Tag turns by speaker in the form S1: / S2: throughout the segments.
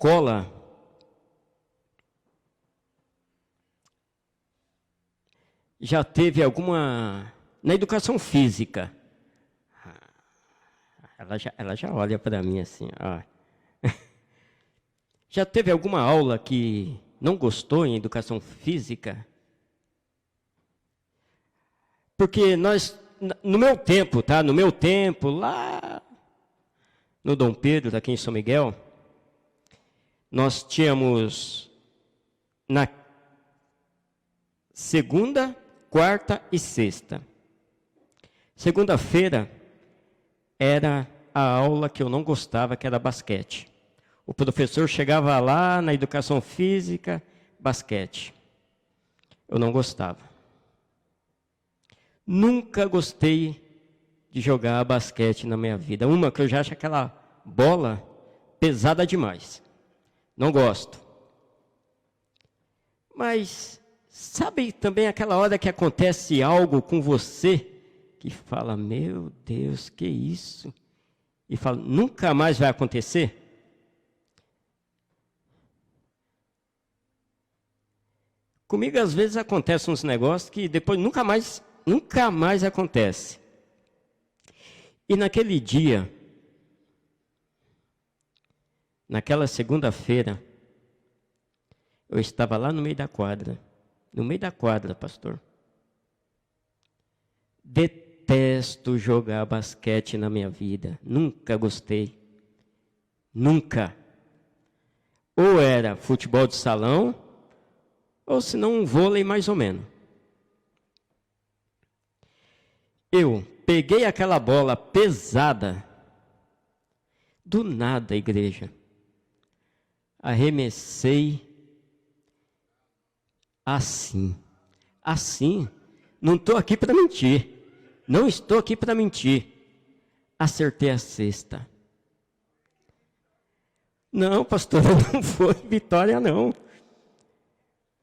S1: escola, já teve alguma... Na educação física, ela já olha para mim assim, ó. Já teve alguma aula que não gostou em educação física? Porque nós, no meu tempo, tá? No meu tempo, lá no Dom Pedro, aqui em São Miguel, nós tínhamos na segunda, quarta e sexta. Segunda-feira era a aula que eu não gostava, que era basquete. O professor chegava lá na educação física, basquete. Eu não gostava. Nunca gostei de jogar basquete na minha vida. Uma que eu já acho aquela bola pesada demais. Não gosto. Mas sabe também aquela hora que acontece algo com você que fala, meu Deus, que isso? E fala, nunca mais vai acontecer? Comigo às vezes acontecem uns negócios que depois nunca mais acontece. E naquele dia, naquela segunda-feira, eu estava lá no meio da quadra. No meio da quadra, pastor. Detesto jogar basquete na minha vida. Nunca gostei. Nunca. Ou era futebol de salão, ou se não um vôlei mais ou menos. Eu peguei aquela bola pesada, do nada, igreja, arremessei assim, não estou aqui para mentir, não estou aqui para mentir, acertei a cesta. Não, pastor, não foi vitória não.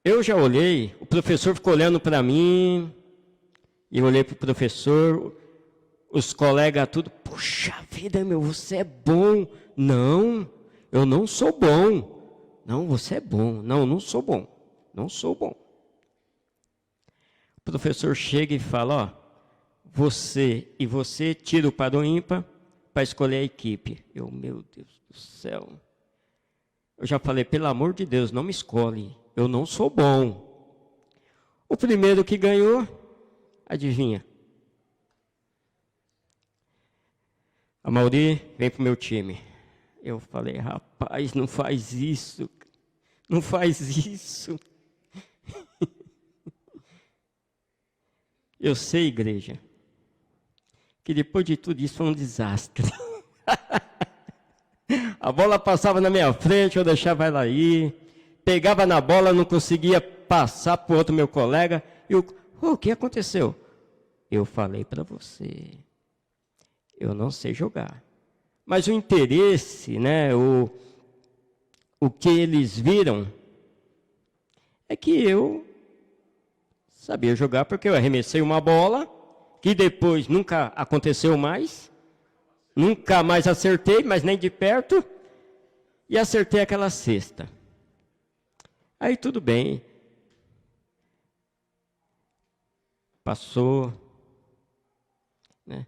S1: Eu já olhei, o professor ficou olhando para mim, e eu olhei para o professor, os colegas tudo, puxa vida, meu, você é bom. Não, eu não sou bom. Não, você é bom. Não, eu não sou bom. Não sou bom. O professor chega e fala, ó, você tira o par ou ímpar para escolher a equipe. Eu, meu Deus do céu. Eu já falei, pelo amor de Deus, não me escolhe. Eu não sou bom. O primeiro que ganhou, adivinha? A Mauri vem para o meu time. Eu falei, rapaz, não faz isso. Não faz isso. Eu sei, igreja, que depois de tudo isso foi um desastre. A bola passava na minha frente, eu deixava ela ir. Pegava na bola, não conseguia passar para o outro meu colega. E o que aconteceu? Eu falei para você, eu não sei jogar. Mas o interesse, né, o que eles viram, é que eu sabia jogar, porque eu arremessei uma bola, que depois nunca aconteceu mais, nunca mais acertei, mas nem de perto, e acertei aquela cesta. Aí tudo bem. Passou, né?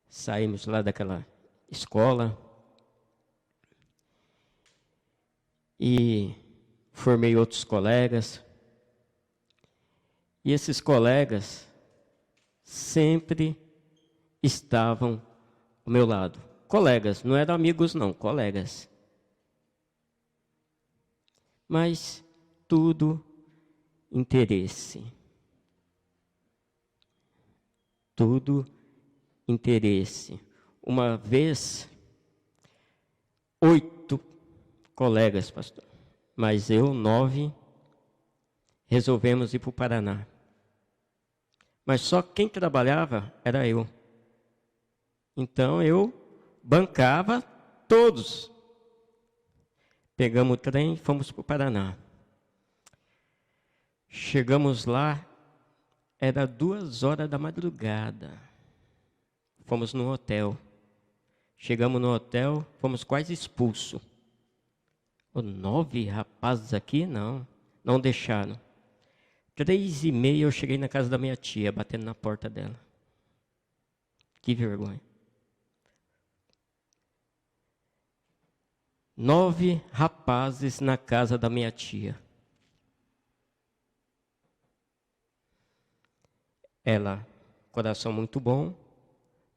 S1: Saímos lá daquela escola e formei outros colegas. E esses colegas sempre estavam ao meu lado. Colegas, não eram amigos não, colegas. Mas tudo interesse. Tudo interesse. Uma vez, 8 colegas, pastor, mas eu, 9, resolvemos ir para o Paraná. Mas só quem trabalhava era eu. Então eu bancava todos. Pegamos o trem e fomos para o Paraná. Chegamos lá, era 2 horas da madrugada. Fomos no hotel. Chegamos no hotel, fomos quase expulsos. 9 rapazes aqui? Não, não deixaram. 3h30 eu cheguei na casa da minha tia, batendo na porta dela. Que vergonha. 9 rapazes na casa da minha tia. Ela, coração muito bom,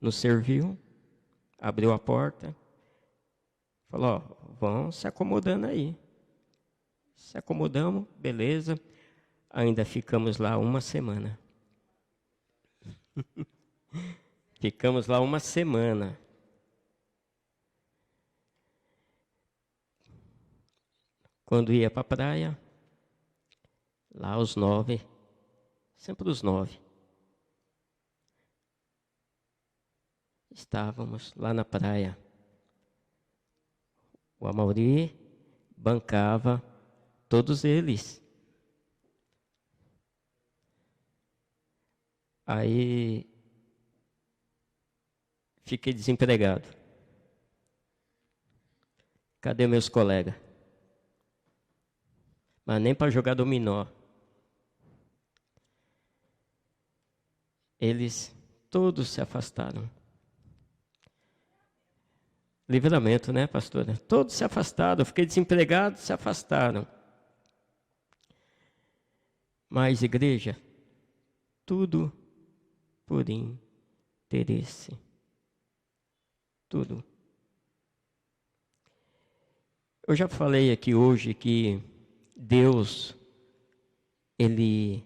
S1: nos serviu, abriu a porta, falou, ó, vão se acomodando aí. Se acomodamos, beleza. Ainda ficamos lá uma semana. Ficamos lá uma semana. Quando ia para a praia, lá os 9, sempre os 9. Estávamos lá na praia. O Amaury bancava todos eles. Aí fiquei desempregado. Cadê meus colegas? Mas nem para jogar dominó. Eles todos se afastaram. Livramento, né, pastora? Todos se afastaram. Eu fiquei desempregado, se afastaram. Mas, igreja, tudo por interesse. Tudo. Eu já falei aqui hoje que Deus, Ele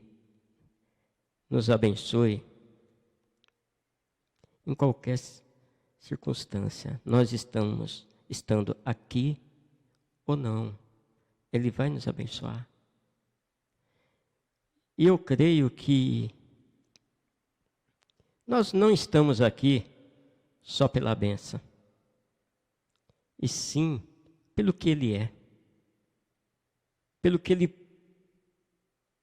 S1: nos abençoe em qualquer circunstância. Nós estando aqui ou não, Ele vai nos abençoar. E eu creio que nós não estamos aqui só pela bênção, e sim pelo que Ele é. Pelo que Ele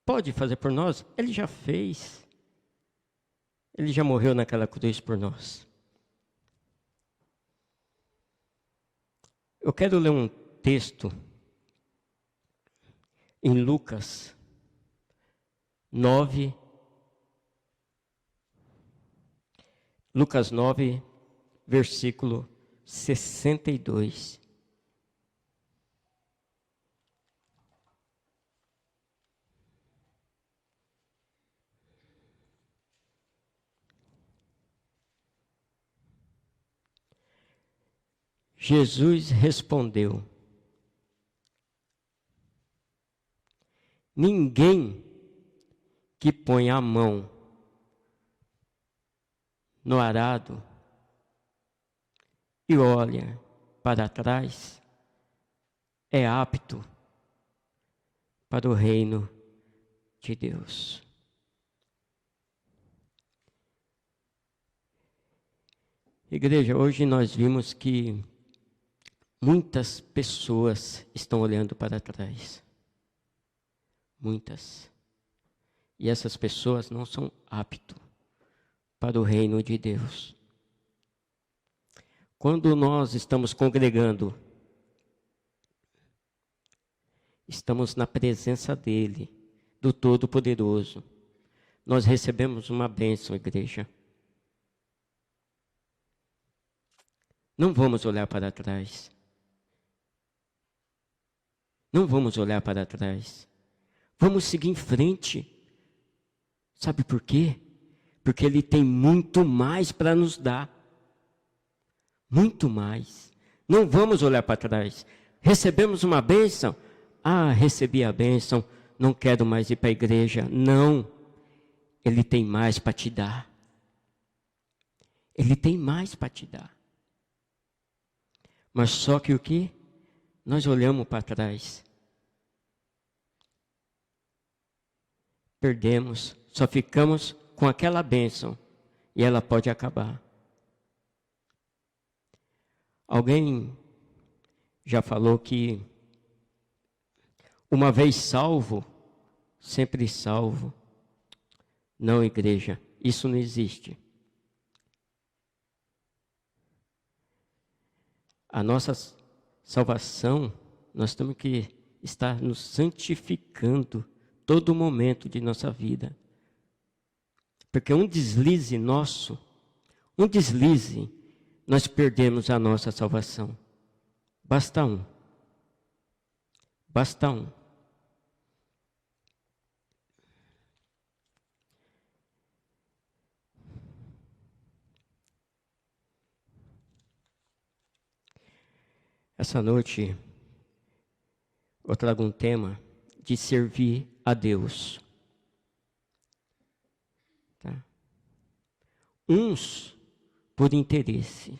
S1: pode fazer por nós, Ele já fez. Ele já morreu naquela cruz por nós. Eu quero ler um texto em Lucas 9. Lucas 9, versículo 62. Jesus respondeu: ninguém que põe a mão no arado e olha para trás é apto para o reino de Deus. Igreja, hoje nós vimos que muitas pessoas estão olhando para trás. Muitas. E essas pessoas não são aptas para o reino de Deus. Quando nós estamos congregando, estamos na presença dEle, do Todo-Poderoso. Nós recebemos uma bênção, igreja. Não vamos olhar para trás. Não vamos olhar para trás. Vamos seguir em frente. Sabe por quê? Porque Ele tem muito mais para nos dar. Muito mais. Não vamos olhar para trás. Recebemos uma bênção. Ah, recebi a bênção. Não quero mais ir para a igreja. Não. Ele tem mais para te dar. Ele tem mais para te dar. Mas só que o quê? Nós olhamos para trás. Perdemos. Só ficamos com aquela bênção. E ela pode acabar. Alguém já falou que uma vez salvo, sempre salvo. Não, igreja, isso não existe. A nossa salvação nós temos que estar nos santificando todo momento de nossa vida. Porque um deslize nosso, nós perdemos a nossa salvação. Basta um. Basta um. Essa noite eu trago um tema de servir a Deus. Tá? Uns por interesse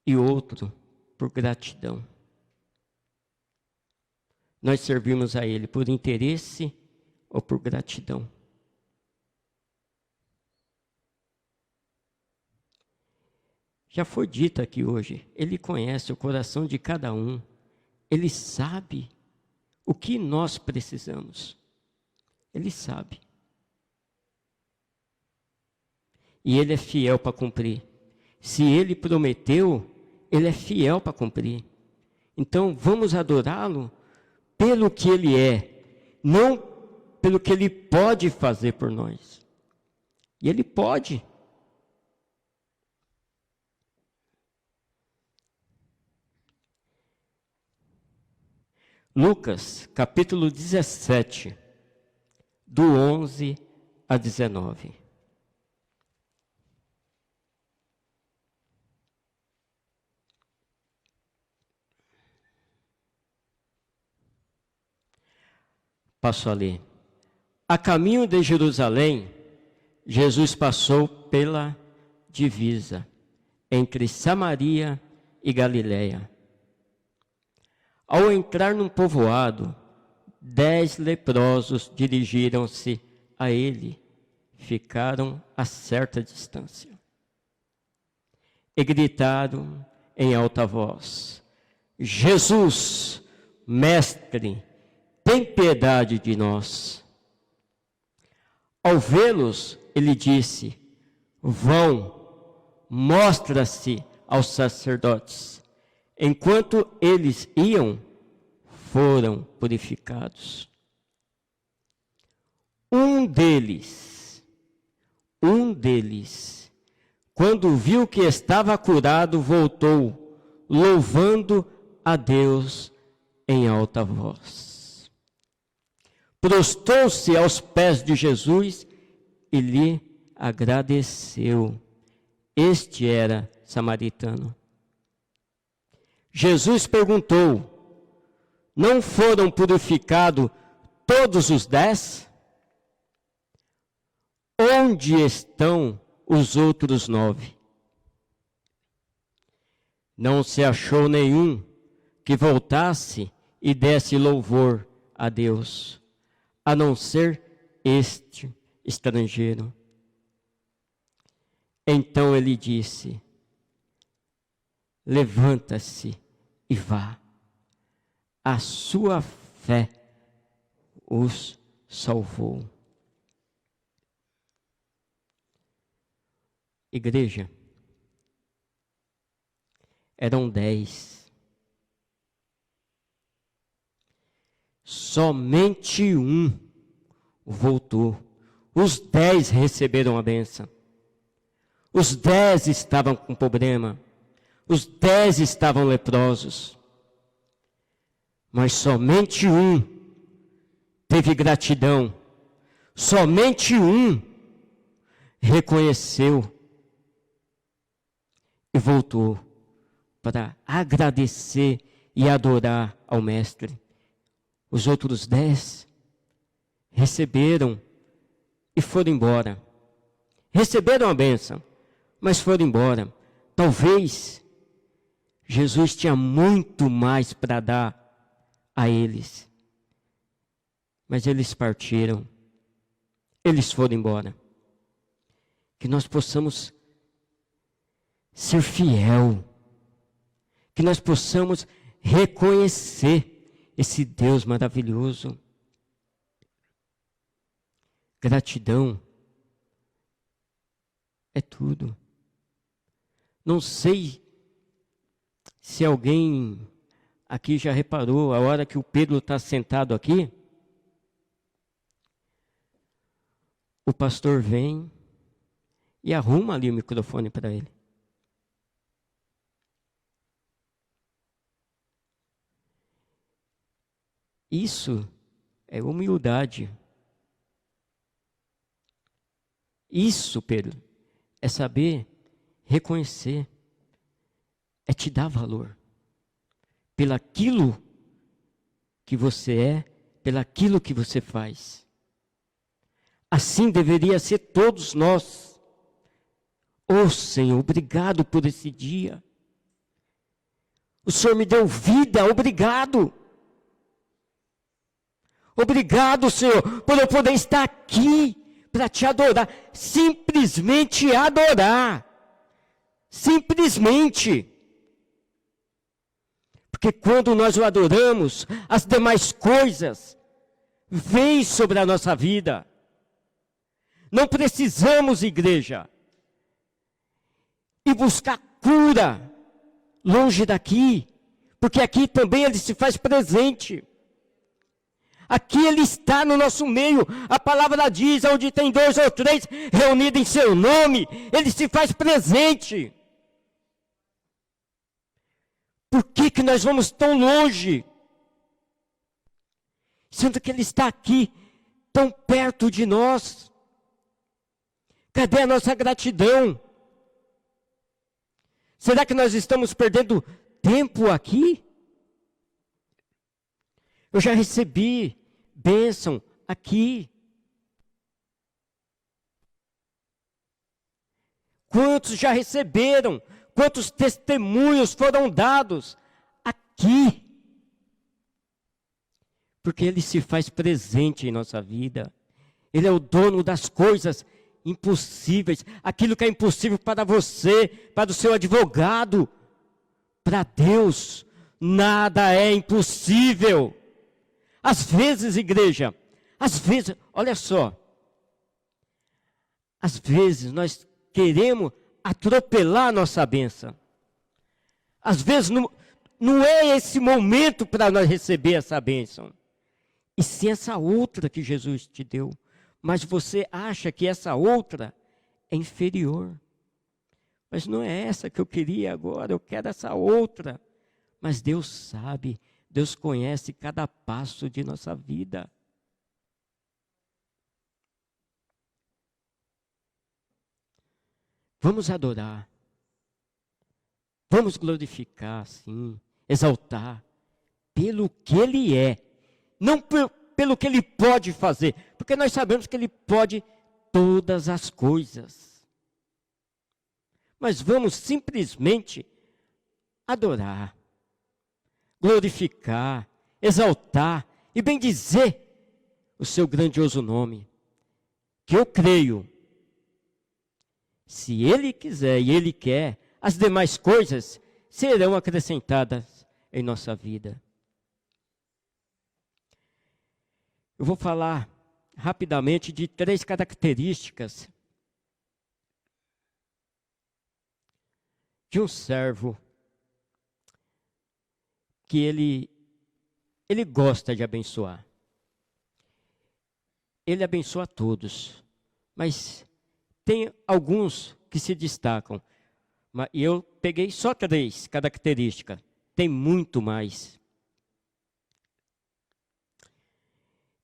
S1: e outro por gratidão. Nós servimos a Ele por interesse ou por gratidão? Já foi dito aqui hoje, Ele conhece o coração de cada um. Ele sabe o que nós precisamos. Ele sabe. E Ele é fiel para cumprir. Se Ele prometeu, Ele é fiel para cumprir. Então vamos adorá-lo pelo que Ele é, não pelo que Ele pode fazer por nós. E Ele pode. Lucas, capítulo 17, do 11 a 19. Passo a ler. A caminho de Jerusalém, Jesus passou pela divisa entre Samaria e Galiléia. Ao entrar num povoado, 10 leprosos dirigiram-se a ele, ficaram a certa distância. E gritaram em alta voz: Jesus, mestre, tem piedade de nós. Ao vê-los, ele disse: vão, mostra-se aos sacerdotes. Enquanto eles iam, foram purificados. Um deles, quando viu que estava curado, voltou, louvando a Deus em alta voz. Prostrou-se aos pés de Jesus e lhe agradeceu. Este era samaritano. Jesus perguntou: não foram purificados todos os 10? Onde estão os outros 9? Não se achou nenhum que voltasse e desse louvor a Deus, a não ser este estrangeiro. Então ele disse: levanta-se e vá. A sua fé os salvou. Igreja, eram 10. Somente um voltou. Os 10 receberam a bênção. Os 10 estavam com problema. Os 10 estavam leprosos. Mas somente um teve gratidão. Somente um reconheceu e voltou para agradecer e adorar ao Mestre. Os outros 10 receberam e foram embora. Receberam a bênção, mas foram embora. Talvez Jesus tinha muito mais para dar a eles. Mas eles partiram. Eles foram embora. Que nós possamos ser fiel. Que nós possamos reconhecer esse Deus maravilhoso. Gratidão é tudo. Não sei se alguém aqui já reparou, a hora que o Pedro está sentado aqui, o pastor vem e arruma ali o microfone para ele. Isso é humildade. Isso, Pedro, é saber reconhecer, é te dar valor pelaquilo que você é, pelaquilo que você faz. Assim deveria ser todos nós. Oh Senhor, obrigado por esse dia. O Senhor me deu vida, obrigado. Obrigado, Senhor, por eu poder estar aqui para te adorar. Simplesmente adorar. Simplesmente. Porque quando nós o adoramos, as demais coisas vêm sobre a nossa vida. Não precisamos, igreja, ir buscar cura longe daqui, porque aqui também ele se faz presente. Aqui ele está no nosso meio. A palavra diz, onde tem 2 ou 3 reunidos em seu nome, ele se faz presente. Por que nós vamos tão longe? Sendo que ele está aqui, tão perto de nós. Cadê a nossa gratidão? Será que nós estamos perdendo tempo aqui? Eu já recebi bênção aqui. Quantos já receberam? Quantos testemunhos foram dados aqui? Porque ele se faz presente em nossa vida. Ele é o dono das coisas impossíveis. Aquilo que é impossível para você, para o seu advogado. Para Deus, nada é impossível. Às vezes, igreja, às vezes, olha só. Às vezes nós queremos atropelar a nossa bênção. Às vezes não é esse momento para nós receber essa bênção. E sim essa outra que Jesus te deu. Mas você acha que essa outra é inferior. Mas não é essa que eu queria agora, eu quero essa outra. Mas Deus sabe, Deus conhece cada passo de nossa vida. Vamos adorar. Vamos glorificar, sim, exaltar pelo que Ele é. Não pelo que Ele pode fazer, porque nós sabemos que Ele pode todas as coisas. Mas vamos simplesmente adorar, glorificar, exaltar e bendizer o seu grandioso nome. Que eu creio, se Ele quiser e Ele quer, as demais coisas serão acrescentadas em nossa vida. Eu vou falar rapidamente de 3 características de um servo que ele gosta de abençoar. Ele abençoa a todos, mas tem alguns que se destacam. E eu peguei só 3 características, tem muito mais.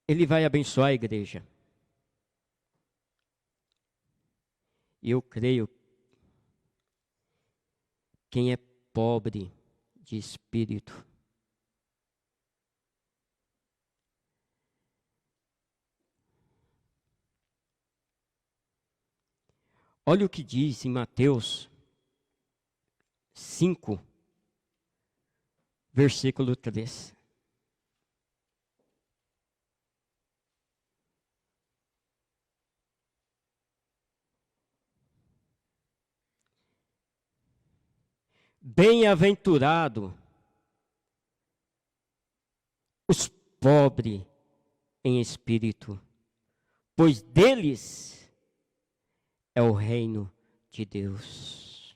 S1: Ele vai abençoar a igreja. E eu creio, quem é pobre de espírito, olha o que diz em Mateus 5, versículo 3. Bem-aventurado os pobres em espírito, pois deles é o reino de Deus.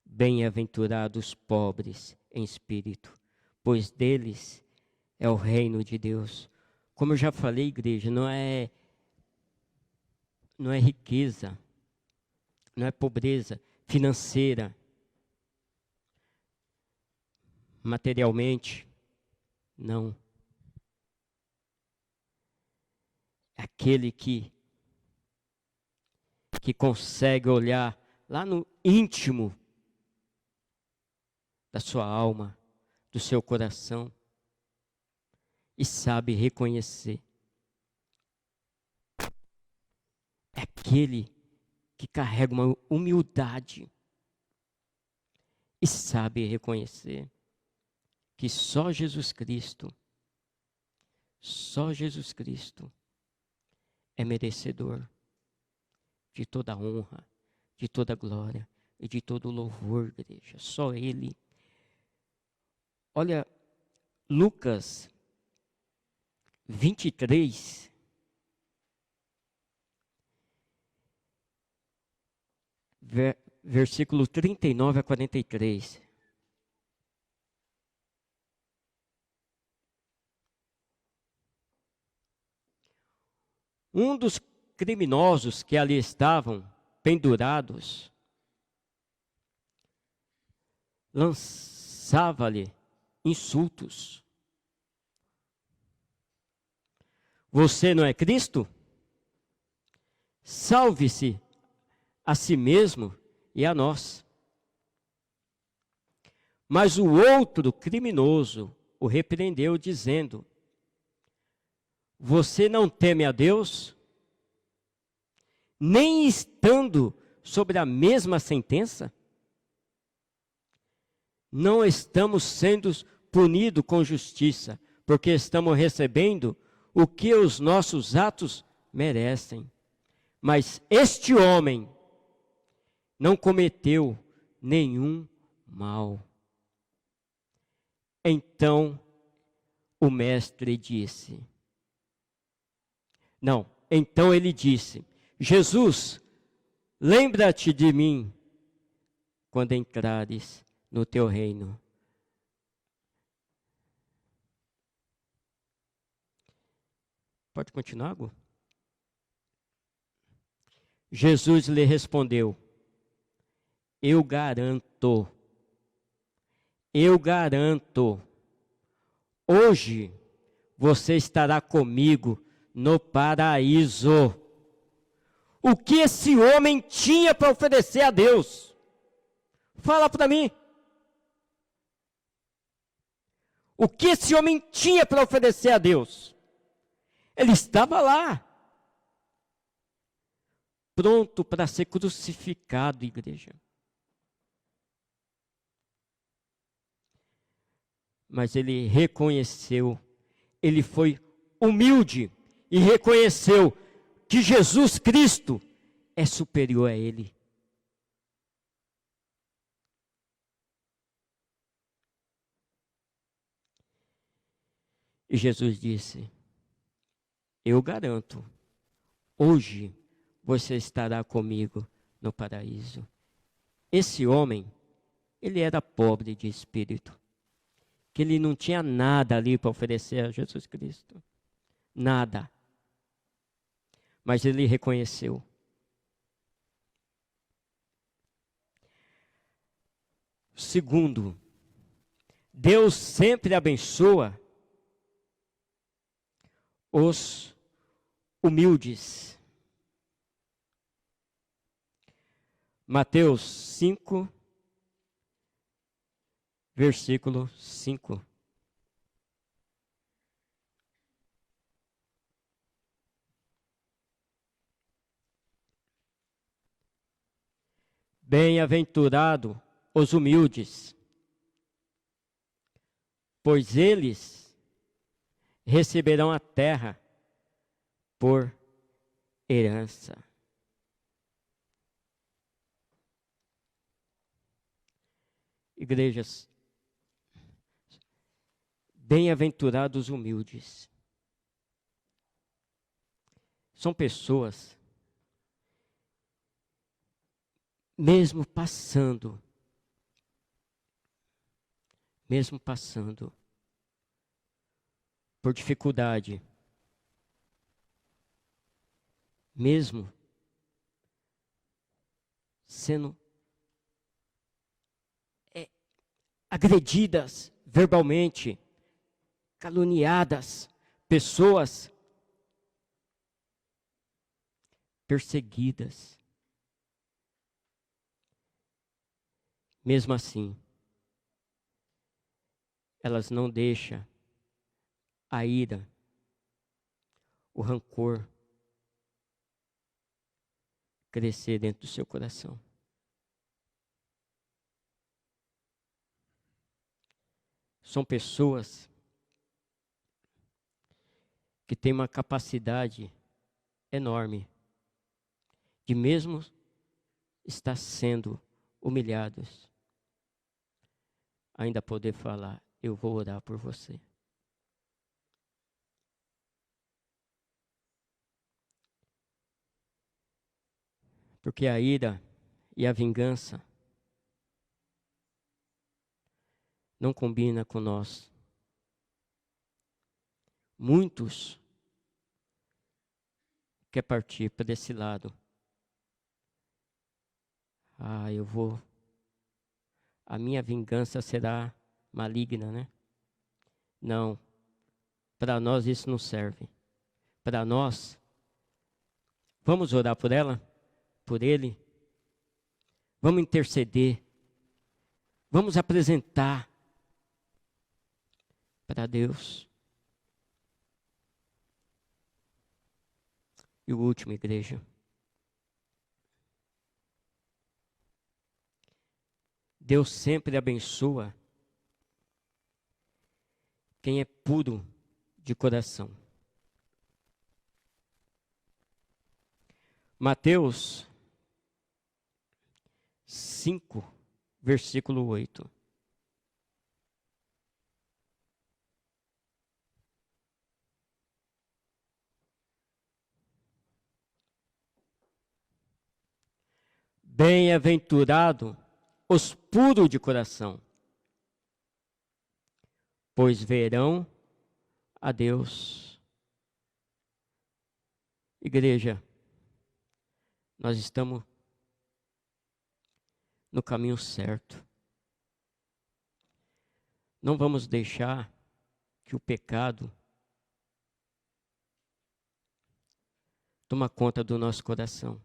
S1: Bem-aventurados os pobres em espírito, pois deles é o reino de Deus. Como eu já falei, igreja, não é riqueza, não é pobreza financeira, materialmente, não. É aquele que consegue olhar lá no íntimo da sua alma, do seu coração, e sabe reconhecer. É aquele que carrega uma humildade e sabe reconhecer que só Jesus Cristo é merecedor de toda honra, de toda glória e de todo louvor, igreja. Só Ele. Olha, Lucas 23, versículo 39 a 43. Um dos criminosos que ali estavam pendurados lançava-lhe insultos. Você não é Cristo? Salve-se a si mesmo e a nós. Mas o outro criminoso o repreendeu, dizendo: você não teme a Deus, nem estando sobre a mesma sentença? Não estamos sendo punidos com justiça, porque estamos recebendo o que os nossos atos merecem. Mas este homem não cometeu nenhum mal. Então o mestre disse... Então ele disse: Jesus, lembra-te de mim quando entrares no teu reino. Pode continuar, Gu? Jesus lhe respondeu: eu garanto, hoje você estará comigo no paraíso. O que esse homem tinha para oferecer a Deus? Fala para mim. O que esse homem tinha para oferecer a Deus? Ele estava lá, pronto para ser crucificado, igreja. Mas ele reconheceu, ele foi humilde e reconheceu que Jesus Cristo é superior a ele. E Jesus disse: eu garanto, hoje você estará comigo no paraíso. Esse homem, ele era pobre de espírito, que ele não tinha nada ali para oferecer a Jesus Cristo. Nada. Mas ele reconheceu. Segundo, Deus sempre abençoa os humildes. Mateus 5, versículo 5. Bem-aventurado os humildes, pois eles receberão a terra por herança. Igrejas, bem-aventurados os humildes. São pessoas, mesmo mesmo passando por dificuldade, mesmo sendo agredidas verbalmente, caluniadas, pessoas perseguidas. Mesmo assim, elas não deixam a ira, o rancor crescer dentro do seu coração. São pessoas que têm uma capacidade enorme de, mesmo estar sendo humilhados, ainda poder falar: eu vou orar por você. Porque a ira e a vingança não combina com nós. Muitos querem partir para desse lado. A minha vingança será maligna, né? Não, para nós isso não serve. Para nós, vamos orar por ela, por ele. Vamos interceder. Vamos apresentar para Deus. E o último, igreja. Deus sempre abençoa quem é puro de coração. Mateus 5, versículo 8. Bem-aventurado os puros de coração, pois verão a Deus. Igreja, nós estamos no caminho certo. Não vamos deixar que o pecado tome conta do nosso coração.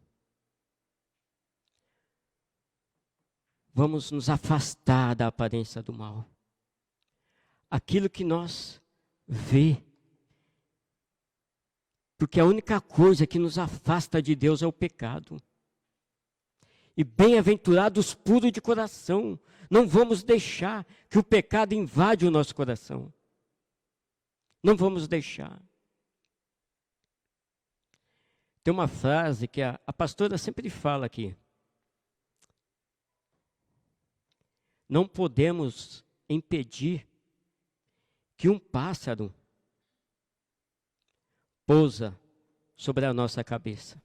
S1: Vamos nos afastar da aparência do mal. Aquilo que nós vê. Porque a única coisa que nos afasta de Deus é o pecado. E bem-aventurados puros de coração. Não vamos deixar que o pecado invade o nosso coração. Não vamos deixar. Tem uma frase que a pastora sempre fala aqui. Não podemos impedir que um pássaro pousa sobre a nossa cabeça.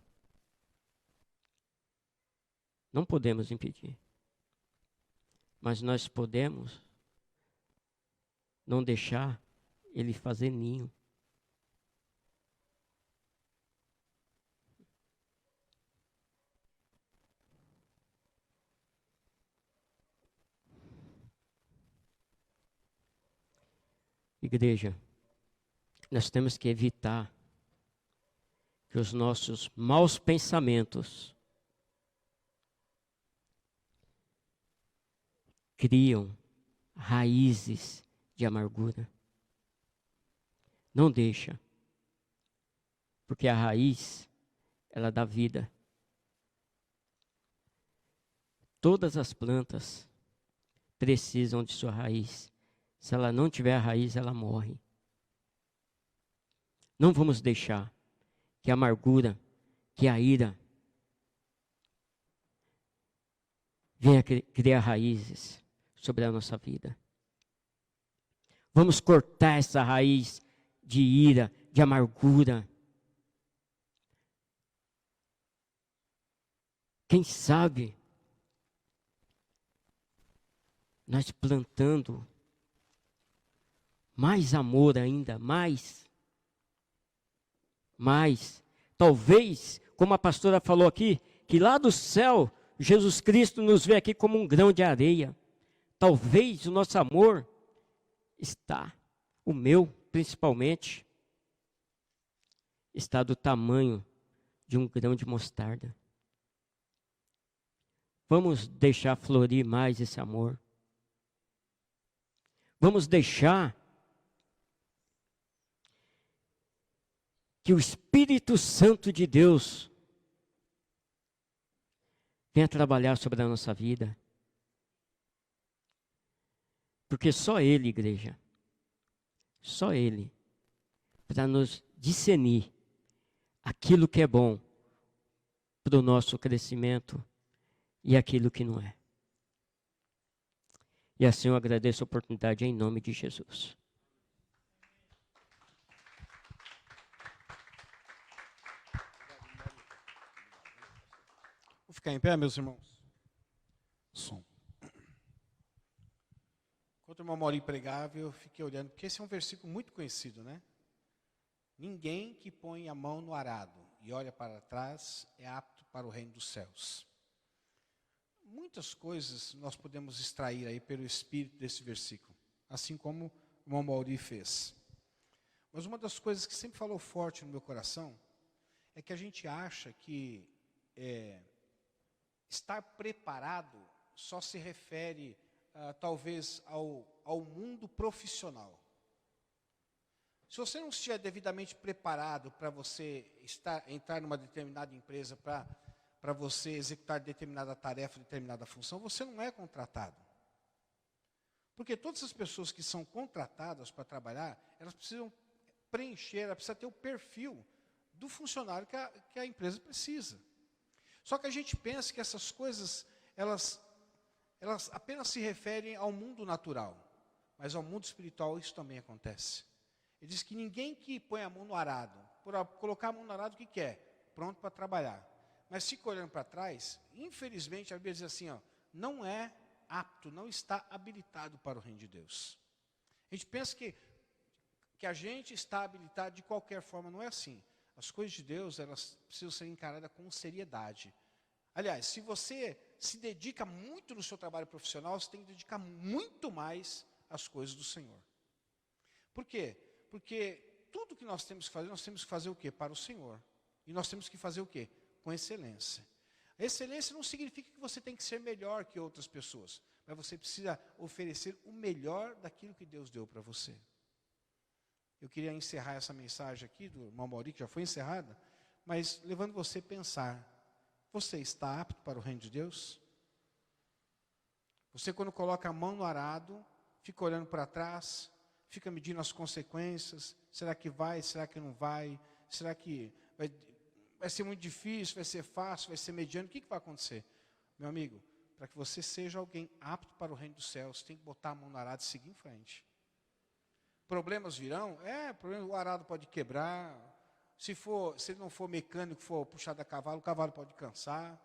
S1: Não podemos impedir. Mas nós podemos não deixar ele fazer ninho. Igreja, nós temos que evitar que os nossos maus pensamentos criam raízes de amargura. Não deixa, porque a raiz, ela dá vida. Todas as plantas precisam de sua raiz. Se ela não tiver a raiz, ela morre. Não vamos deixar que a amargura, que a ira venha criar raízes sobre a nossa vida. Vamos cortar essa raiz de ira, de amargura. Quem sabe nós plantando mais amor ainda, mais. Talvez, como a pastora falou aqui, que lá do céu, Jesus Cristo nos vê aqui como um grão de areia. Talvez o nosso amor está, o meu principalmente, está do tamanho de um grão de mostarda. Vamos deixar florir mais esse amor. Vamos deixar que o Espírito Santo de Deus venha trabalhar sobre a nossa vida. Porque só Ele, igreja, só Ele, para nos discernir aquilo que é bom para o nosso crescimento e aquilo que não é. E assim eu agradeço a oportunidade em nome de Jesus.
S2: Vou ficar em pé, meus irmãos. Som. Enquanto o irmão Mauri pregava, eu fiquei olhando, porque esse é um versículo muito conhecido, né? Ninguém que põe a mão no arado e olha para trás é apto para o reino dos céus. Muitas coisas nós podemos extrair aí pelo espírito desse versículo, assim como o irmão Mauri fez. Mas uma das coisas que sempre falou forte no meu coração é que a gente acha que estar preparado só se refere talvez ao mundo profissional. Se você não estiver devidamente preparado para você entrar numa determinada empresa, para você executar determinada tarefa, determinada função, você não é contratado. Porque todas as pessoas que são contratadas para trabalhar, elas precisam preencher, ela precisa ter o perfil do funcionário que a empresa precisa. Só que a gente pensa que essas coisas, elas apenas se referem ao mundo natural. Mas ao mundo espiritual isso também acontece. Ele diz que ninguém que põe a mão no arado, por colocar a mão no arado, o que quer? Pronto para trabalhar. Mas fica olhando para trás, infelizmente, a Bíblia diz assim, não é apto, não está habilitado para o reino de Deus. A gente pensa que a gente está habilitado de qualquer forma, não é assim. As coisas de Deus, elas precisam ser encaradas com seriedade. Aliás, se você se dedica muito no seu trabalho profissional, você tem que dedicar muito mais às coisas do Senhor. Por quê? Porque tudo que nós temos que fazer o quê? Para o Senhor. E nós temos que fazer o quê? Com excelência. A excelência não significa que você tem que ser melhor que outras pessoas, mas você precisa oferecer o melhor daquilo que Deus deu para você. Eu queria encerrar essa mensagem aqui do irmão Mauri, que já foi encerrada, mas levando você a pensar, você está apto para o reino de Deus? Você, quando coloca a mão no arado, fica olhando para trás, fica medindo as consequências, será que vai, será que não vai, será que vai ser muito difícil, vai ser fácil, vai ser mediano, o que vai acontecer? Meu amigo, para que você seja alguém apto para o reino dos céus, tem que botar a mão no arado e seguir em frente. Problemas virão? O arado pode quebrar, se ele não for mecânico, for puxado a cavalo, o cavalo pode cansar,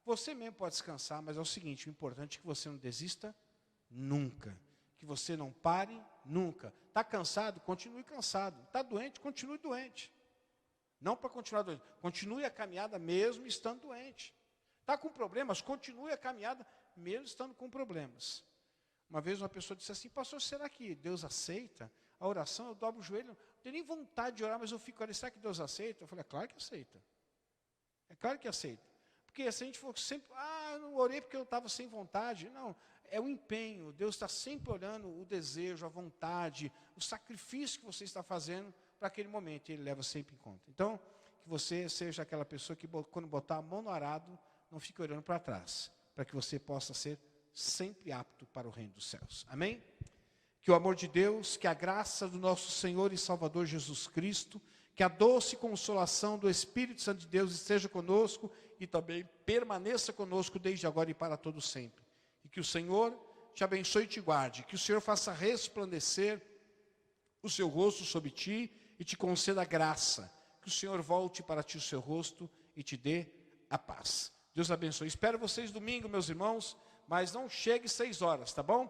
S2: você mesmo pode descansar, mas é o seguinte, o importante é que você não desista nunca, que você não pare nunca. Está cansado? Continue cansado. Está doente? Continue doente. Não para continuar doente, continue a caminhada mesmo estando doente. Está com problemas? Continue a caminhada mesmo estando com problemas. Uma vez uma pessoa disse assim, pastor, será que Deus aceita a oração? Eu dobro o joelho, não tenho nem vontade de orar, mas eu fico ali, será que Deus aceita? Eu falei, é claro que aceita. É claro que aceita. Porque se a gente for sempre, eu não orei porque eu estava sem vontade. Não, é o empenho. Deus está sempre olhando o desejo, a vontade, o sacrifício que você está fazendo para aquele momento. Ele leva sempre em conta. Então, que você seja aquela pessoa que quando botar a mão no arado, não fique olhando para trás. Para que você possa ser sempre apto para o reino dos céus. Amém? Que o amor de Deus, que a graça do nosso Senhor e Salvador Jesus Cristo, que a doce consolação do Espírito Santo de Deus esteja conosco e também permaneça conosco desde agora e para todo sempre. E que o Senhor te abençoe e te guarde, que o Senhor faça resplandecer o seu rosto sobre ti e te conceda graça, que o Senhor volte para ti o seu rosto e te dê a paz. Deus abençoe. Espero vocês domingo, meus irmãos, mas não chegue 6 horas, tá bom?